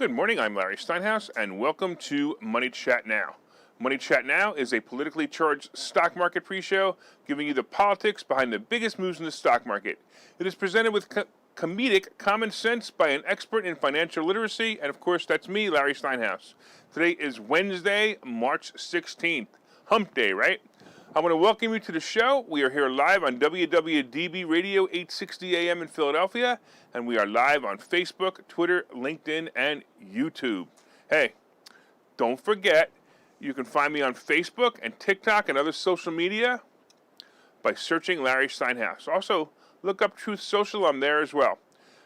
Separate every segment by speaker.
Speaker 1: Good morning, I'm Larry Steinhouse, and welcome to Money Chat Now. Money Chat Now is a politically charged stock market pre-show giving you the politics behind the biggest moves in the stock market. It is presented with comedic common sense by an expert in financial literacy, and of course, that's me, Larry Steinhouse. Today is Wednesday, March 16th. Hump Day, right? I want to welcome you to the show. We are here live on WWDB Radio 860 AM in Philadelphia, and we are live on Facebook, Twitter, LinkedIn, and YouTube. Hey, don't forget, you can find me on Facebook and TikTok and other social media by searching Larry Steinhouse. Also, look up Truth Social. I'm there as well.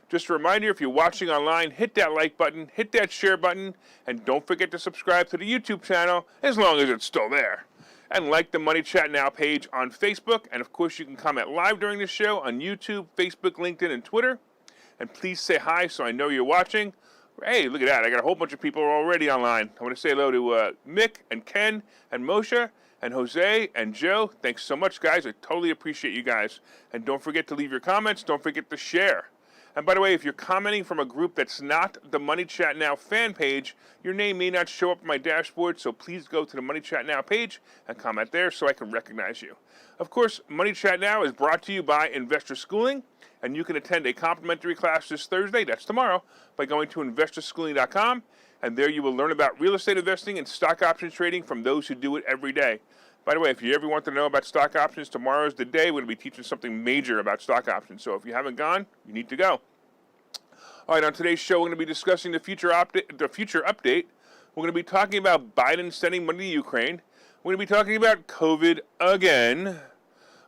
Speaker 1: Just a reminder, if you're watching online, hit that like button, hit that share button, and don't forget to subscribe to the YouTube channel as long as it's still there. And like the Money Chat Now page on Facebook. And of course, you can comment live during the show on YouTube, Facebook, LinkedIn, and Twitter. And please say hi so I know you're watching. Hey, look at that. I got a whole bunch of people already online. I want to say hello to Mick and Ken and Moshe and Jose and Joe. Thanks so much, guys. I totally appreciate you guys. And don't forget to leave your comments. Don't forget to share. And by the way, if you're commenting from a group that's not the Money Chat Now fan page, your name may not show up on my dashboard, so please go to the Money Chat Now page and comment there so I can recognize you. Of course, Money Chat Now is brought to you by Investor Schooling, and you can attend a complimentary class this Thursday, that's tomorrow, by going to investorschooling.com, and there you will learn about real estate investing and stock options trading from those who do it every day. By the way, if you ever want to know about stock options, tomorrow's the day. We're going to be teaching something major about stock options. So if you haven't gone, you need to go. All right, on today's show, we're going to be discussing the future update. We're going to be talking about Biden sending money to Ukraine. We're going to be talking about COVID again.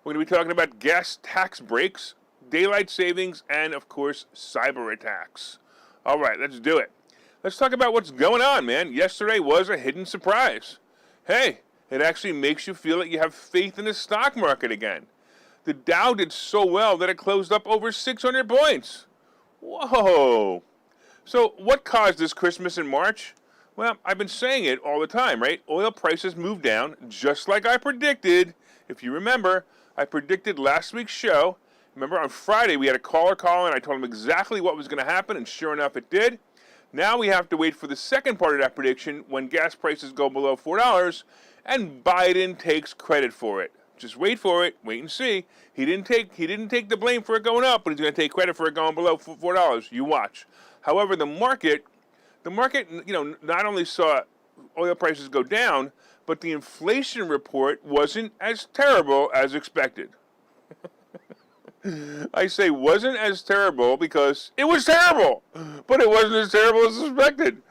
Speaker 1: We're going to be talking about gas tax breaks, daylight savings, and, of course, cyber attacks. All right, let's do it. Let's talk about what's going on, man. Yesterday was a hidden surprise. Hey, it actually makes you feel like you have faith in the stock market again. The Dow did so well that it closed up over 600 points. Whoa. So what caused this Christmas in March? Well, I've been saying it all the time, right? Oil prices moved down just like I predicted. If you remember, I predicted last week's show. Remember on Friday we had a caller call and I told him exactly what was going to happen, and sure enough it did. Now we have to wait for the second part of that prediction when gas prices go below $4 and Biden takes credit for it. Just wait for it, wait and see. He didn't take the blame for it going up, but he's going to take credit for it going below $4. You watch. However, the market, not only saw oil prices go down, but the inflation report wasn't as terrible as expected. I say wasn't as terrible because it was terrible, but it wasn't as terrible as expected.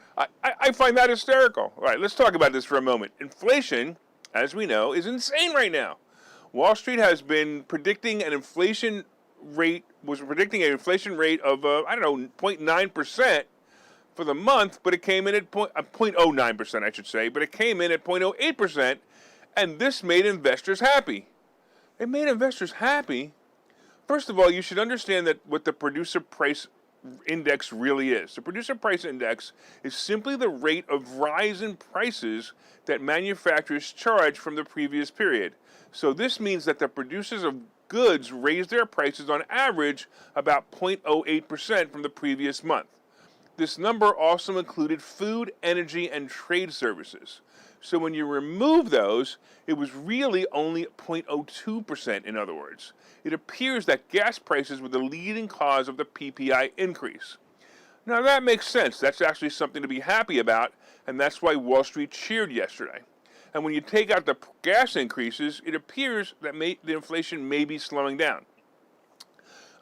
Speaker 1: I find that hysterical. All right, let's talk about this for a moment. Inflation, as we know, is insane right now. Wall Street has been predicting an inflation rate of, 0.9% for the month, but it came in at 0.09%, I should say, but it came in at 0.08%, and this made investors happy. It made investors happy. First of all, you should understand that what the producer price index really is. The producer price index is simply the rate of rise in prices that manufacturers charge from the previous period. So this means that the producers of goods raised their prices on average about 0.08% from the previous month. This number also included food, energy, and trade services. So when you remove those, it was really only 0.02%, in other words. It appears that gas prices were the leading cause of the PPI increase. Now that makes sense. That's actually something to be happy about, and that's why Wall Street cheered yesterday. And when you take out the gas increases, it appears that the inflation may be slowing down.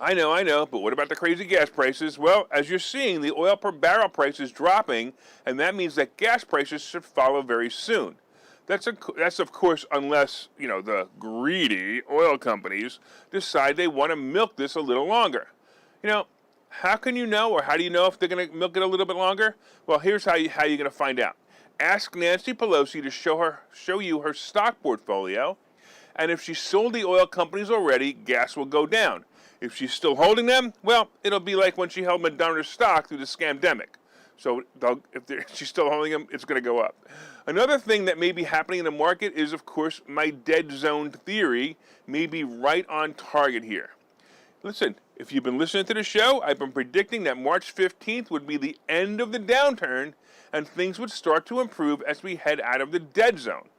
Speaker 1: I know, but what about the crazy gas prices? Well, as you're seeing, the oil per barrel price is dropping, and that means that gas prices should follow very soon. That's of course unless, the greedy oil companies decide they want to milk this a little longer. How can you know, or how do you know if they're going to milk it a little bit longer? Well, here's how you're going to find out. Ask Nancy Pelosi to show you her stock portfolio, and if she sold the oil companies already, gas will go down. If she's still holding them, well, it'll be like when she held Moderna's stock through the scamdemic. So if she's still holding them, it's going to go up. Another thing that may be happening in the market is, of course, my dead zone theory may be right on target here. Listen, if you've been listening to the show, I've been predicting that March 15th would be the end of the downturn and things would start to improve as we head out of the dead zone.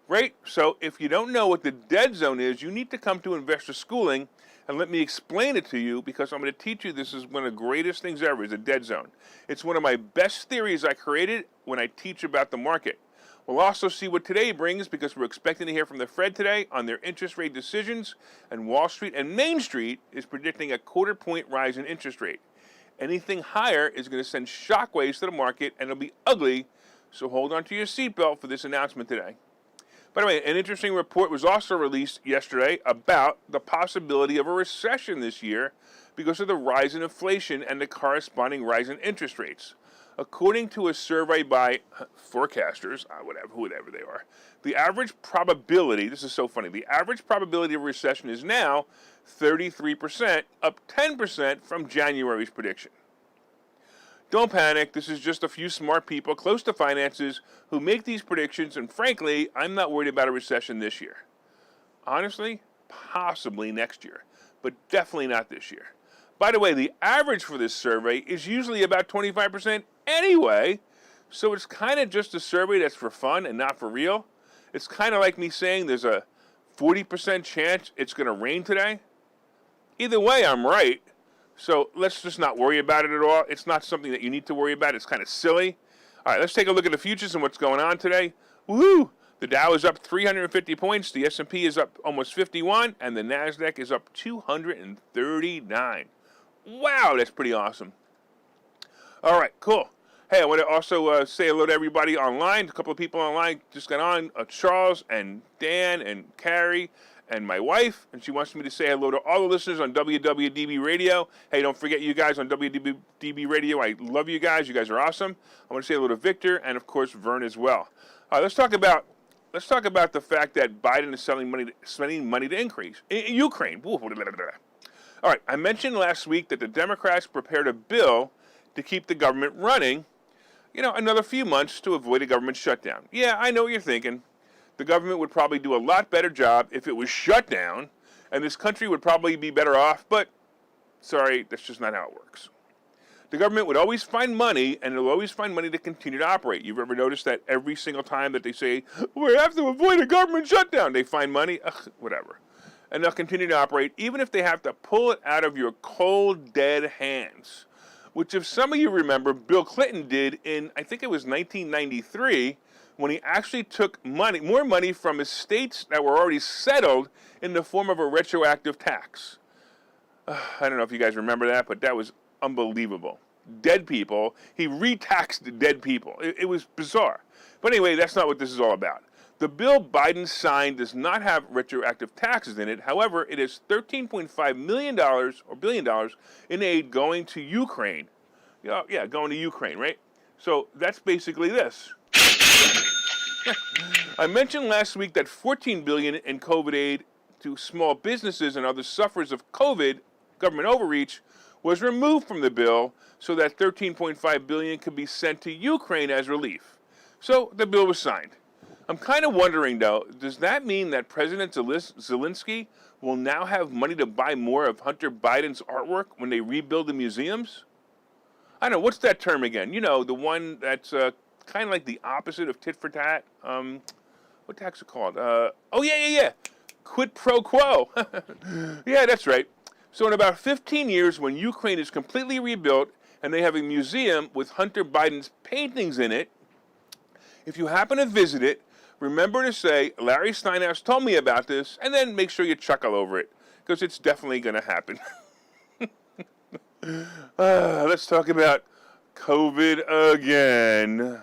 Speaker 1: Right? So if you don't know what the dead zone is, you need to come to investor schooling and let me explain it to you, because I'm going to teach you this is one of the greatest things ever, is a dead zone. It's one of my best theories I created when I teach about the market. We'll also see what today brings, because we're expecting to hear from the Fed today on their interest rate decisions, and Wall Street and Main Street is predicting a quarter-point rise in interest rate. Anything higher is going to send shockwaves to the market, and it'll be ugly, so hold on to your seatbelt for this announcement today. By the way, an interesting report was also released yesterday about the possibility of a recession this year because of the rise in inflation and the corresponding rise in interest rates. According to a survey by forecasters, whoever they are, the average probability, this is so funny, the average probability of recession is now 33%, up 10% from January's prediction. Don't panic, this is just a few smart people close to finances who make these predictions, and frankly, I'm not worried about a recession this year. Honestly, possibly next year, but definitely not this year. By the way, the average for this survey is usually about 25% anyway, so it's kind of just a survey that's for fun and not for real. It's kind of like me saying there's a 40% chance it's going to rain today. Either way, I'm right. So let's just not worry about it at all. It's not something that you need to worry about. It's kind of silly. All right, let's take a look at the futures and what's going on today. Woohoo! The Dow is up 350 points. The S&P is up almost 51. And the NASDAQ is up 239. Wow, that's pretty awesome. All right, cool. Hey, I want to also say hello to everybody online. A couple of people online just got on. Charles and Dan and Carrie and my wife, and she wants me to say hello to all the listeners on WWDB Radio. Hey, don't forget you guys on WWDB Radio. I love you guys. You guys are awesome. I want to say hello to Victor and, of course, Vern as well. Let's talk about the fact that Biden is spending money to increase in Ukraine. All right, I mentioned last week that the Democrats prepared a bill to keep the government running, another few months to avoid a government shutdown. Yeah, I know what you're thinking. The government would probably do a lot better job if it was shut down, and this country would probably be better off, but sorry, that's just not how it works. The government would always find money, and it'll always find money to continue to operate. You've ever noticed that every single time that they say, we have to avoid a government shutdown, they find money? Whatever. And they'll continue to operate, even if they have to pull it out of your cold, dead hands, which if some of you remember, Bill Clinton did in, I think it was 1993, when he actually took more money from estates that were already settled in the form of a retroactive tax. I don't know if you guys remember that, but that was unbelievable. Dead people, he retaxed dead people. It was bizarre. But anyway, that's not what this is all about. The bill Biden signed does not have retroactive taxes in it. However, it is $13.5 million or $billion in aid going to Ukraine. Yeah, going to Ukraine, right? So that's basically this. I mentioned last week that $14 billion in COVID aid to small businesses and other sufferers of COVID, government overreach, was removed from the bill so that $13.5 billion could be sent to Ukraine as relief. So the bill was signed. I'm kind of wondering, though, does that mean that President Zelensky will now have money to buy more of Hunter Biden's artwork when they rebuild the museums? I don't know, what's that term again? The one that's kind of like the opposite of tit for tat. What tax is it called? Yeah. Quid pro quo. Yeah, that's right. So in about 15 years, when Ukraine is completely rebuilt and they have a museum with Hunter Biden's paintings in it, if you happen to visit it, remember to say, Larry Steinhouse told me about this, and then make sure you chuckle over it, because it's definitely going to happen. Let's talk about COVID again.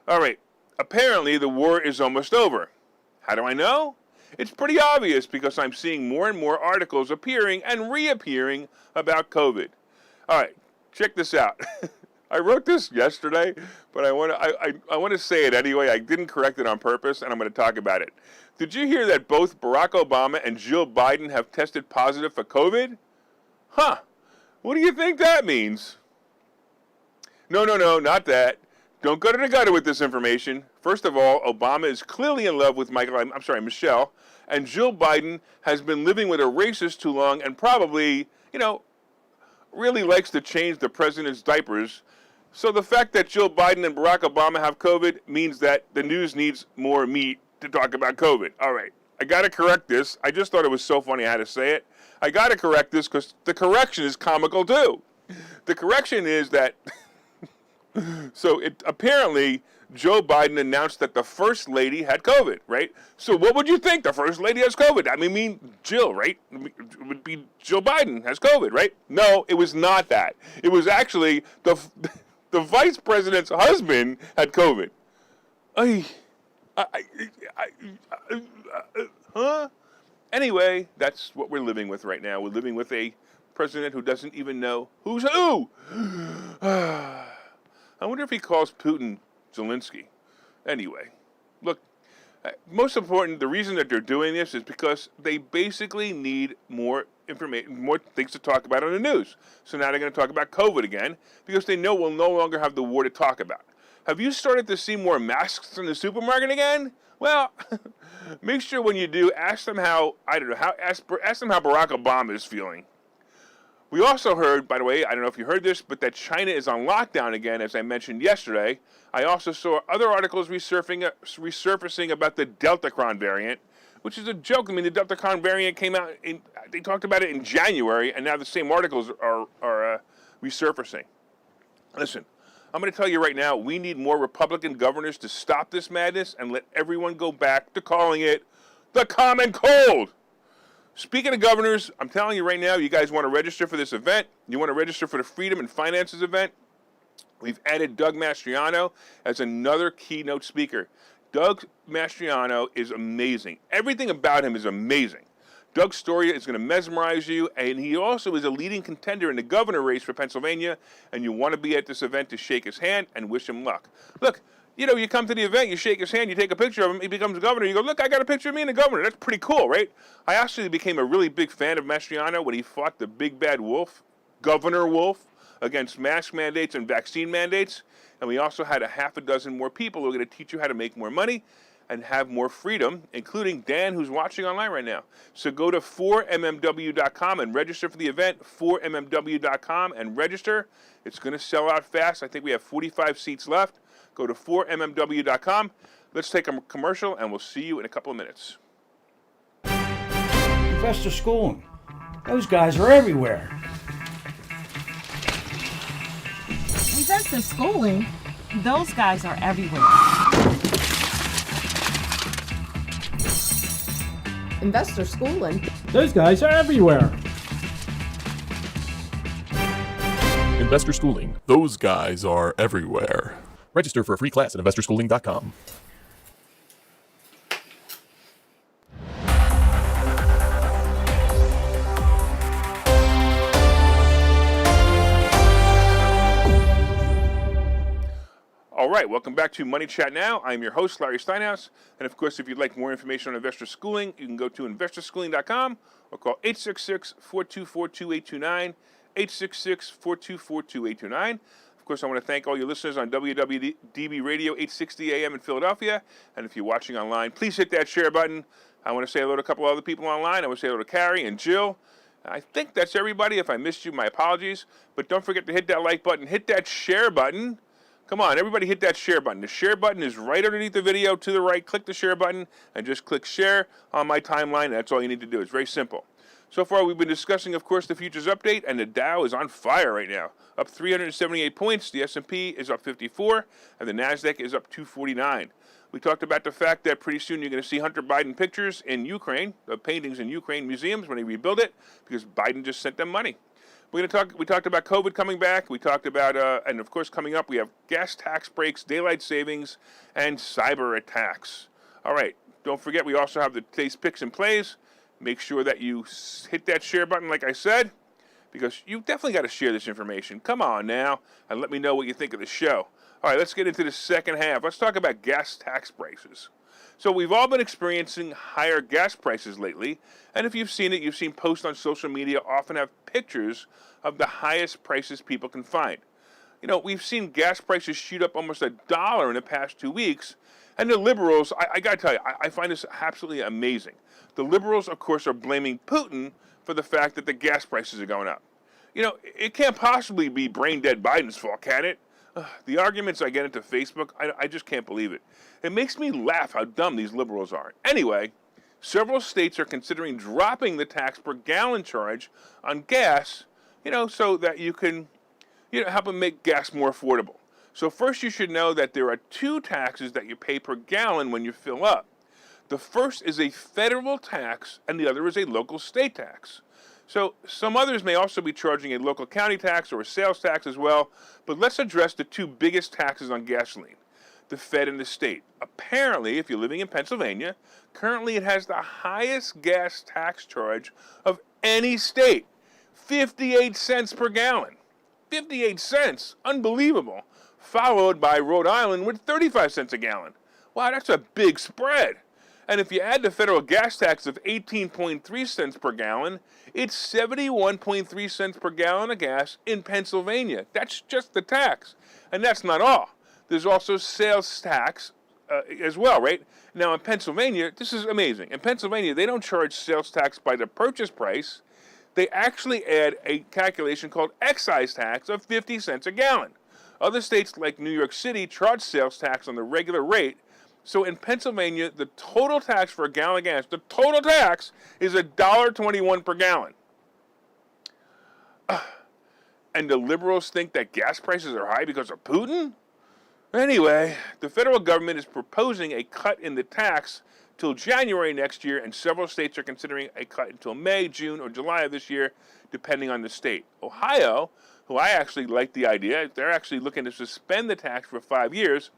Speaker 1: All right, apparently the war is almost over. How do I know? It's pretty obvious because I'm seeing more and more articles appearing and reappearing about COVID. All right, check this out. I wrote this yesterday, but I want to say it anyway. I didn't correct it on purpose, and I'm going to talk about it. Did you hear that both Barack Obama and Jill Biden have tested positive for COVID? Huh. What do you think that means? No, not that. Don't go to the gutter with this information. First of all, Obama is clearly in love with Michelle, And Jill Biden has been living with a racist too long and probably, really likes to change the president's diapers. So the fact that Jill Biden and Barack Obama have COVID means that the news needs more meat to talk about COVID. All right, I got to correct this. I just thought it was so funny I had to say it. I got to correct this because the correction is comical too. The correction is that, apparently Joe Biden announced that the First Lady had COVID, right? So what would you think? The First Lady has COVID. I mean Jill, right? It would be Joe Biden has COVID, right? No, it was not that. It was actually the Vice President's husband had COVID. Huh? Anyway, that's what we're living with right now. We're living with a president who doesn't even know who's who. I wonder if he calls Putin Zelensky. Anyway, look, most important, the reason that they're doing this is because they basically need more information, more things to talk about on the news. So now they're going to talk about COVID again because they know we'll no longer have the war to talk about. Have you started to see more masks in the supermarket again? Well, make sure when you do, ask them how ask them how Barack Obama is feeling. We also heard, by the way, I don't know if you heard this, but that China is on lockdown again, as I mentioned yesterday. I also saw other articles resurfacing about the Deltacron variant, which is a joke. I mean, the Deltacron variant came out, they talked about it in January, and now the same articles are resurfacing. Listen, I'm going to tell you right now, we need more Republican governors to stop this madness and let everyone go back to calling it the common cold. Speaking of governors, I'm telling you right now, you guys want to register for this event. You want to register for the Freedom and Finances event. We've added Doug Mastriano as another keynote speaker. Doug Mastriano is amazing. Everything about him is amazing. Doug's story is going to mesmerize you, and he also is a leading contender in the governor race for Pennsylvania, and you want to be at this event to shake his hand and wish him luck. Look, you come to the event, you shake his hand, you take a picture of him, he becomes governor, you go, look, I got a picture of me and the governor. That's pretty cool, right? I actually became a really big fan of Mastriano when he fought the big bad wolf, Governor Wolf, against mask mandates and vaccine mandates. And we also had a half a dozen more people who are going to teach you how to make more money and have more freedom, including Dan, who's watching online right now. So go to 4mmw.com and register for the event, 4mmw.com and register. It's going to sell out fast. I think we have 45 seats left. Go to 4mmw.com. Let's take a commercial, and we'll see you in a couple of minutes.
Speaker 2: Investor schooling. Those guys are everywhere.
Speaker 3: Investor schooling? Those guys are everywhere.
Speaker 4: Investor schooling?
Speaker 2: Those guys are everywhere.
Speaker 5: Investor Schooling. Those guys are everywhere. Register for a free class at investorschooling.com.
Speaker 1: All right, welcome back to Money Chat Now. I'm your host, Larry Steinhouse. And of course, if you'd like more information on investor schooling, you can go to investorschooling.com or call 866-424-2829, 866-424-2829. Of course, I want to thank all your listeners on WWDB Radio 860 AM in Philadelphia. And if you're watching online, please hit that share button. I want to say hello to a couple other people online. I want to say hello to Carrie and Jill. I think that's everybody. If I missed you, my apologies. But don't forget to hit that like button. Hit that share button. Come on, everybody hit that share button. The share button is right underneath the video to the right. Click the share button and just click share on my timeline. That's all you need to do. It's very simple. So far, we've been discussing, of course, the futures update, and the Dow is on fire right now. Up 378 points, the S&P is up 54, and the NASDAQ is up 249. We talked about the fact that pretty soon you're going to see Hunter Biden pictures in Ukraine, the paintings in Ukraine museums when they rebuild it, because Biden just sent them money. We talked about COVID coming back. We talked about, and of course, coming up, we have gas tax breaks, daylight savings, and cyber attacks. All right, don't forget, we also have the today's picks and plays. Make sure that you hit that share button, like I said, because you definitely got to share this information. Come on now, and let me know what you think of the show. All right, let's get into the second half. Let's talk about gas tax prices. So we've all been experiencing higher gas prices lately, and if you've seen it, you've seen posts on social media often have pictures of the highest prices people can find. You know, we've seen gas prices shoot up almost $1 in the past 2 weeks, And the liberals, I got to tell you, I find this absolutely amazing. The liberals, of course, are blaming Putin for the fact that the gas prices are going up. It can't possibly be brain dead Biden's fault, can it? The arguments I get into Facebook, I just can't believe it. It makes me laugh how dumb these liberals are. Anyway, several states are considering dropping the tax per gallon charge on gas, so that you can, help them make gas more affordable. So first you should know that there are two taxes that you pay per gallon when you fill up. The first is a federal tax and the other is a local state tax. So some others may also be charging a local county tax or a sales tax as well, but let's address the two biggest taxes on gasoline, the Fed and the state. Apparently, if you're living in Pennsylvania, currently it has the highest gas tax charge of any state, 58 cents per gallon. 58 cents, unbelievable. Followed by Rhode Island with 35 cents a gallon. Wow, that's a big spread. And if you add the federal gas tax of 18.3 cents per gallon, it's 71.3 cents per gallon of gas in Pennsylvania. That's just the tax. And that's not all. There's also sales tax as well, right? Now in Pennsylvania, this is amazing. In Pennsylvania, they don't charge sales tax by the purchase price. They actually add a calculation called excise tax of 50 cents a gallon. Other states like New York City charge sales tax on the regular rate. So in Pennsylvania, the total tax for a gallon of gas, the total tax is $1.21 per gallon. And the liberals think that gas prices are high because of Putin? Anyway, the federal government is proposing a cut in the tax till January next year, and several states are considering a cut until May, June, or July of this year, depending on the state. Ohio, who I actually like the idea, they're actually looking to suspend the tax for 5 years.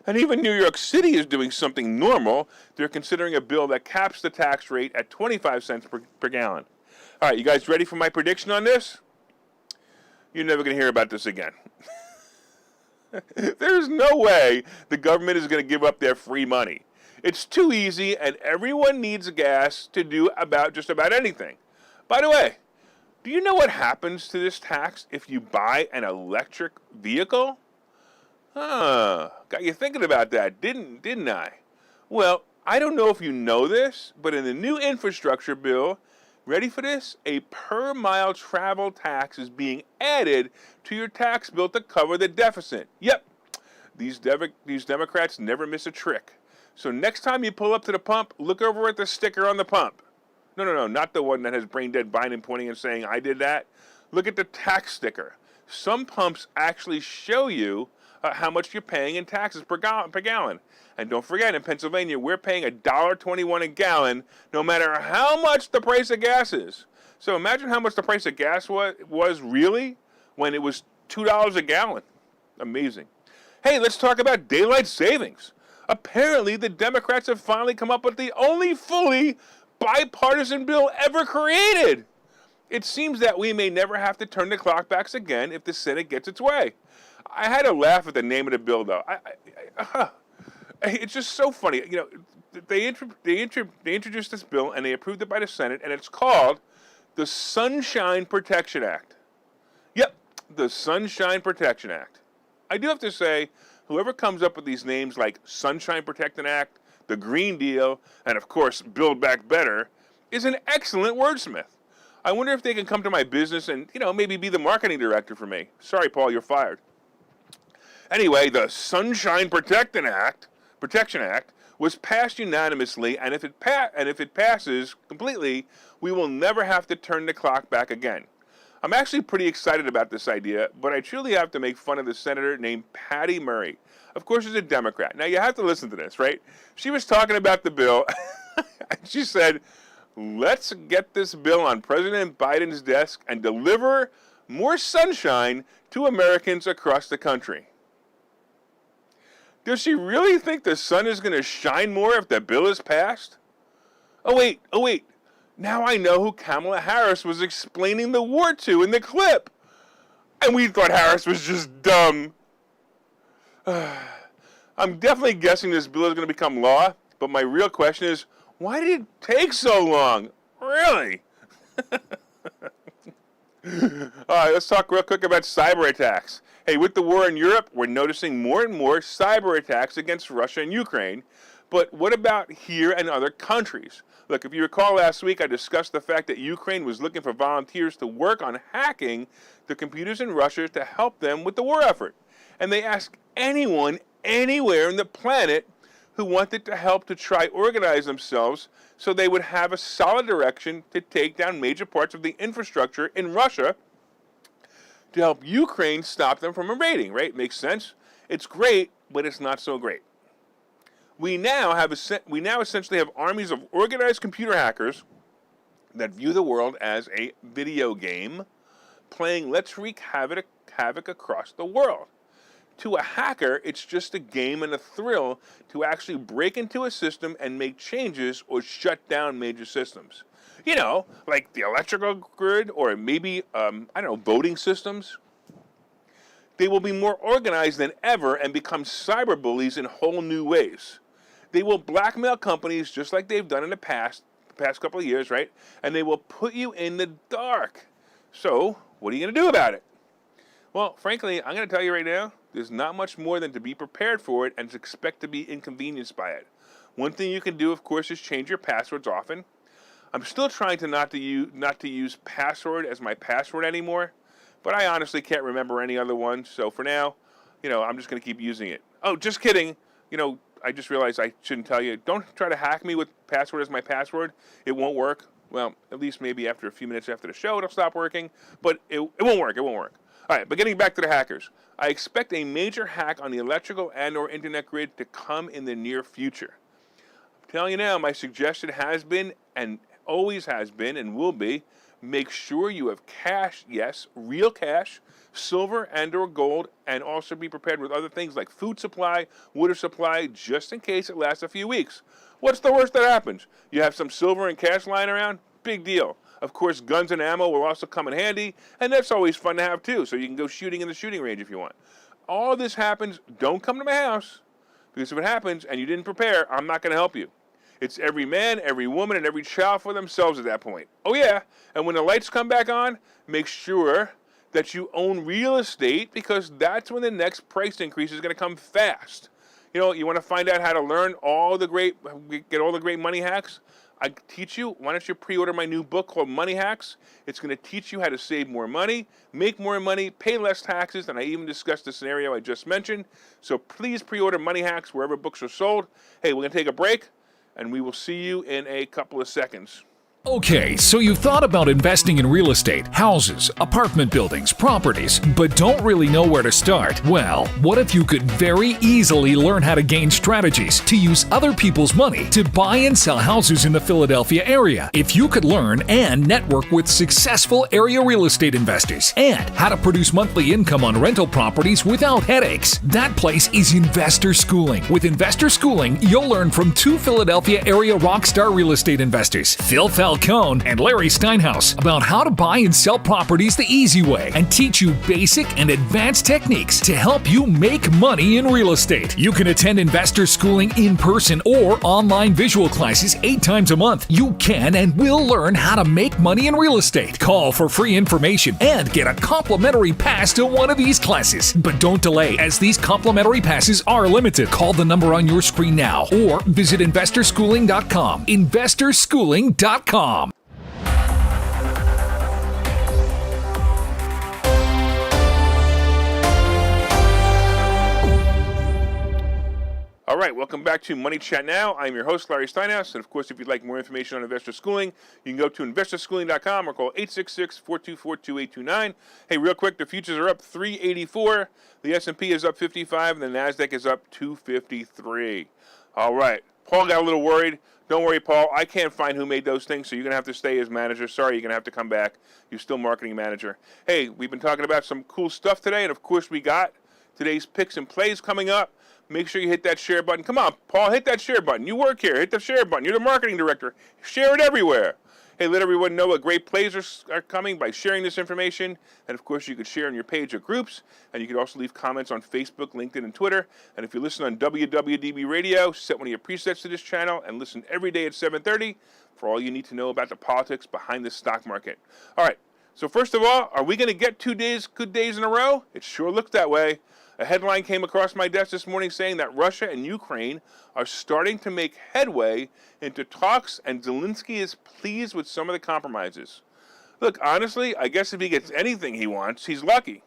Speaker 1: And even New York City is doing something normal. They're considering a bill that caps the tax rate at 25 cents per gallon. All right, you guys ready for my prediction on this? You're never going to hear about this again. There's no way the government is going to give up their free money. It's too easy, and everyone needs gas to do just about anything. By the way, do you know what happens to this tax if you buy an electric vehicle? Got you thinking about that, didn't I? Well, I don't know if you know this, but in the new infrastructure bill, ready for this? A per mile travel tax is being added to your tax bill to cover the deficit. Yep, these Democrats never miss a trick. So next time you pull up to the pump, look over at the sticker on the pump. No, not the one that has brain dead Biden pointing and saying, I did that. Look at the tax sticker. Some pumps actually show you how much you're paying in taxes per gallon. And don't forget, in Pennsylvania, we're paying $1.21 a gallon, no matter how much the price of gas is. So imagine how much the price of gas was really when it was $2 a gallon. Amazing. Hey, let's talk about daylight savings. Apparently, the Democrats have finally come up with the only fully bipartisan bill ever created. It seems that we may never have to turn the clock back again if the Senate gets its way. I had to laugh at the name of the bill, though. It's just so funny. They introduced this bill and they approved it by the Senate, and it's called the Sunshine Protection Act. Yep, the Sunshine Protection Act. I do have to say, whoever comes up with these names like Sunshine Protection Act, the Green Deal, and of course, Build Back Better, is an excellent wordsmith. I wonder if they can come to my business and, maybe be the marketing director for me. Sorry, Paul, you're fired. Anyway, the Sunshine Protection Act was passed unanimously, and if it passes completely, we will never have to turn the clock back again. I'm actually pretty excited about this idea, but I truly have to make fun of the senator named Patty Murray. Of course, she's a Democrat. Now, you have to listen to this, right? She was talking about the bill, and she said, let's get this bill on President Biden's desk and deliver more sunshine to Americans across the country. Does she really think the sun is going to shine more if the bill is passed? Oh, wait. Now I know who Kamala Harris was explaining the war to in the clip. And we thought Harris was just dumb. I'm definitely guessing this bill is going to become law, but my real question is, why did it take so long? Really? All right, let's talk real quick about cyber attacks. Hey, with the war in Europe, we're noticing more and more cyber attacks against Russia and Ukraine. But what about here and other countries? Look, if you recall last week, I discussed the fact that Ukraine was looking for volunteers to work on hacking the computers in Russia to help them with the war effort. And they asked anyone, anywhere on the planet who wanted to help to try organize themselves so they would have a solid direction to take down major parts of the infrastructure in Russia to help Ukraine stop them from invading, right? Makes sense. It's great, but it's not so great. We now essentially have armies of organized computer hackers that view the world as a video game, playing Let's Wreak Havoc across the world. To a hacker, it's just a game and a thrill to actually break into a system and make changes or shut down major systems. You know, like the electrical grid or maybe, voting systems. They will be more organized than ever and become cyber bullies in whole new ways. They will blackmail companies just like they've done in the past couple of years, right? And they will put you in the dark. So, what are you going to do about it? Well, frankly, I'm going to tell you right now, there's not much more than to be prepared for it and to expect to be inconvenienced by it. One thing you can do, of course, is change your passwords often. I'm still trying to not to use password as my password anymore, but I honestly can't remember any other one. So for now, I'm just going to keep using it. Oh, just kidding. I just realized I shouldn't tell you. Don't try to hack me with password as my password. It won't work. Well, at least maybe after a few minutes after the show, it'll stop working, but it won't work. It won't work. All right, but getting back to the hackers, I expect a major hack on the electrical and or internet grid to come in the near future. I'm telling you now, my suggestion has been and always has been and will be, make sure you have cash, yes, real cash, silver and or gold, and also be prepared with other things like food supply, water supply, just in case it lasts a few weeks. What's the worst that happens? You have some silver and cash lying around? Big deal. Of course, guns and ammo will also come in handy, and that's always fun to have too, so you can go shooting in the shooting range if you want. All this happens, don't come to my house, because if it happens and you didn't prepare, I'm not going to help you. It's every man, every woman, and every child for themselves at that point. Oh yeah, and when the lights come back on, make sure that you own real estate, because that's when the next price increase is going to come fast. You want to find out how to learn get all the great money hacks? I teach you. Why don't you pre-order my new book called Money Hacks? It's going to teach you how to save more money, make more money, pay less taxes, and I even discussed the scenario I just mentioned. So please pre-order Money Hacks wherever books are sold. Hey, we're going to take a break, and we will see you in a couple of seconds.
Speaker 6: Okay, so you've thought about investing in real estate, houses, apartment buildings, properties, but don't really know where to start? Well, what if you could very easily learn how to gain strategies to use other people's money to buy and sell houses in the Philadelphia area? If you could learn and network with successful area real estate investors and how to produce monthly income on rental properties without headaches, that place is Investor Schooling. With Investor Schooling, you'll learn from two Philadelphia area rockstar real estate investors, Phil Falcone and Larry Steinhouse, about how to buy and sell properties the easy way and teach you basic and advanced techniques to help you make money in real estate. You can attend Investor Schooling in person or online visual classes 8 times a month. You can and will learn how to make money in real estate. Call for free information and get a complimentary pass to one of these classes. But don't delay, as these complimentary passes are limited. Call the number on your screen now or visit investorschooling.com. investorschooling.com.
Speaker 1: All right, welcome back to Money Chat Now. I'm your host, Larry Steinhouse, and of course, if you'd like more information on investor schooling, you can go to investorschooling.com or call 866-424-2829. Hey, real quick, the futures are up 384, the S&P is up 55, and the NASDAQ is up 253. All right, Paul got a little worried. Don't worry, Paul. I can't find who made those things, so you're going to have to stay as manager. Sorry, you're going to have to come back. You're still marketing manager. Hey, we've been talking about some cool stuff today, and of course we got today's picks and plays coming up. Make sure you hit that share button. Come on, Paul, hit that share button. You work here. Hit the share button. You're the marketing director. Share it everywhere. Hey, let everyone know what great plays are coming by sharing this information. And, of course, you could share on your page or groups. And you could also leave comments on Facebook, LinkedIn, and Twitter. And if you listen on WWDB Radio, set one of your presets to this channel and listen every day at 7:30 for all you need to know about the politics behind the stock market. All right, So first of all, are we going to get 2 days, good days in a row? It sure looks that way. A headline came across my desk this morning saying that Russia and Ukraine are starting to make headway into talks, and Zelensky is pleased with some of the compromises. Look, honestly, I guess if he gets anything he wants, he's lucky.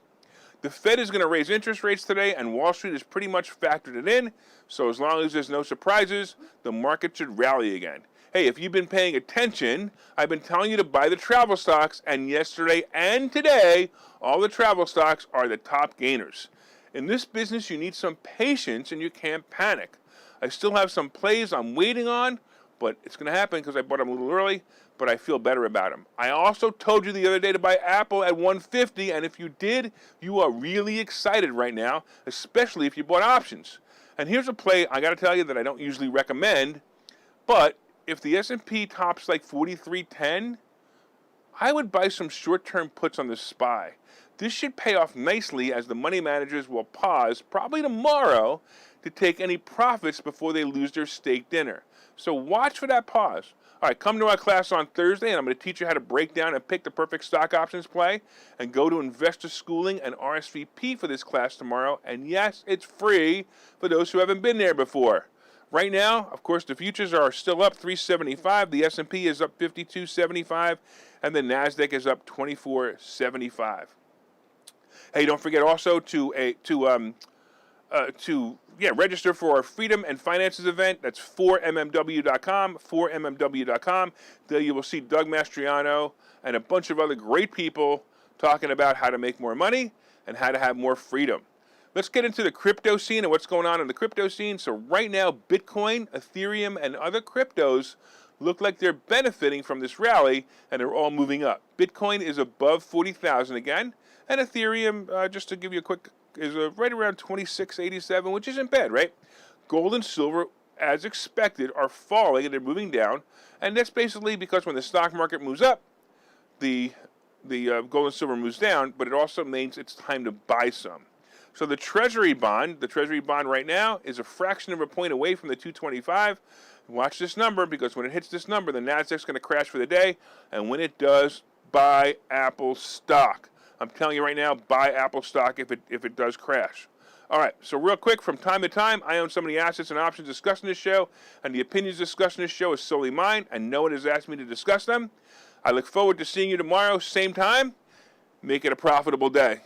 Speaker 1: The Fed is going to raise interest rates today, and Wall Street has pretty much factored it in, so as long as there's no surprises, the market should rally again. Hey, if you've been paying attention, I've been telling you to buy the travel stocks, and yesterday and today, all the travel stocks are the top gainers. In this business, you need some patience and you can't panic. I still have some plays I'm waiting on, but it's going to happen because I bought them a little early, but I feel better about them. I also told you the other day to buy Apple at 150, and if you did, you are really excited right now, especially if you bought options. And here's a play I got to tell you that I don't usually recommend, but if the S&P tops like 4310, I would buy some short-term puts on the SPY. This should pay off nicely as the money managers will pause, probably tomorrow, to take any profits before they lose their steak dinner. So watch for that pause. All right, come to our class on Thursday, and I'm going to teach you how to break down and pick the perfect stock options play. And go to Investor Schooling and RSVP for this class tomorrow. And yes, it's free for those who haven't been there before. Right now, of course, the futures are still up 375. The S&P is up 52.75, and the Nasdaq is up 24.75. Hey, don't forget also to register for our Freedom and Finances event. That's 4mmw.com, 4mmw.com. There you will see Doug Mastriano and a bunch of other great people talking about how to make more money and how to have more freedom. Let's get into the crypto scene and what's going on in the crypto scene. So right now, Bitcoin, Ethereum, and other cryptos look like they're benefiting from this rally, and they're all moving up. Bitcoin is above 40,000 again, and Ethereum, just to give you a quick, is right around 2687, which isn't bad, right? Gold and silver, as expected, are falling and they're moving down, and that's basically because when the stock market moves up, the gold and silver moves down, but it also means it's time to buy some. So the Treasury bond right now is a fraction of a point away from the 225. Watch this number, because when it hits this number, the Nasdaq's going to crash for the day, and when it does, buy Apple stock. I'm telling you right now, buy Apple stock if it does crash. All right, so real quick, from time to time, I own some of the assets and options discussed in this show, and the opinions discussed in this show is solely mine, and no one has asked me to discuss them. I look forward to seeing you tomorrow, same time. Make it a profitable day.